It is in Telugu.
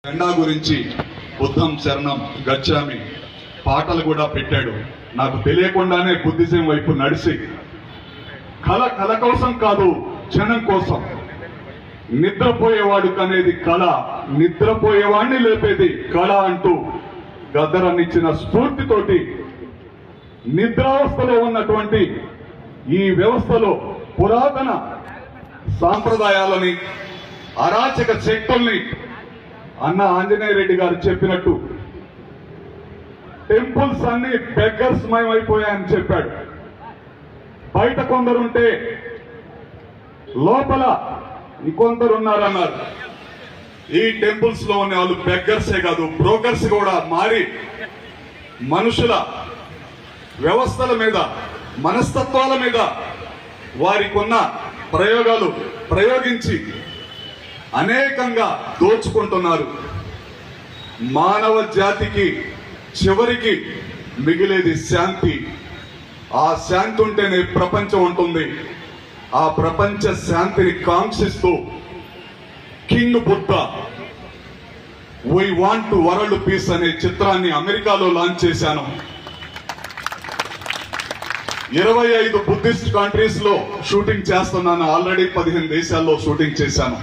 జెండా గురించి బుద్ధం శరణం గచ్చామి పాటలు కూడా పెట్టాడు. నాకు తెలియకుండానే బుద్ధిజం వైపు నడిచి కళ కోసం కాదు, క్షణం కోసం. నిద్రపోయేవాడు కనేది కళ, నిద్రపోయేవాడిని లేపేది కళ అంటూ గద్దరన్నిచ్చిన స్ఫూర్తితోటి నిద్రావస్థలో ఉన్నటువంటి ఈ వ్యవస్థలో పురాతన సాంప్రదాయాలని, అరాచక శక్తుల్ని అన్న ఆంజనేయ రెడ్డి గారు చెప్పినట్టు టెంపుల్స్ అన్ని బెగ్గర్స్ మయమైపోయాయని చెప్పాడు. బయట కొందరుంటే లోపల ఇంకొందరున్నారన్నారు. ఈ టెంపుల్స్ లో ఉన్న వాళ్ళు బెగ్గర్సే కాదు, బ్రోకర్స్ కూడా మారి మనుషుల వ్యవస్థల మీద, మనస్తత్వాల మీద వారికి ఉన్న ప్రయోగాలు ప్రయోగించి అనేకంగా దోచుకుంటున్నారు. మానవ జాతికి చివరికి మిగిలేది శాంతి. ఆ శాంతి ఉంటేనే ప్రపంచం ఉంటుంది. ఆ ప్రపంచ శాంతిని కాంక్షిస్తూ king Buddha we want world peace అనే చిత్రాన్ని అమెరికాలో లాంచ్ చేశాను. 25 బుద్ధిస్ట్ కంట్రీస్ లో షూటింగ్ చేస్తున్నాను. ఆల్రెడీ 15 దేశాల్లో షూటింగ్ చేశాను.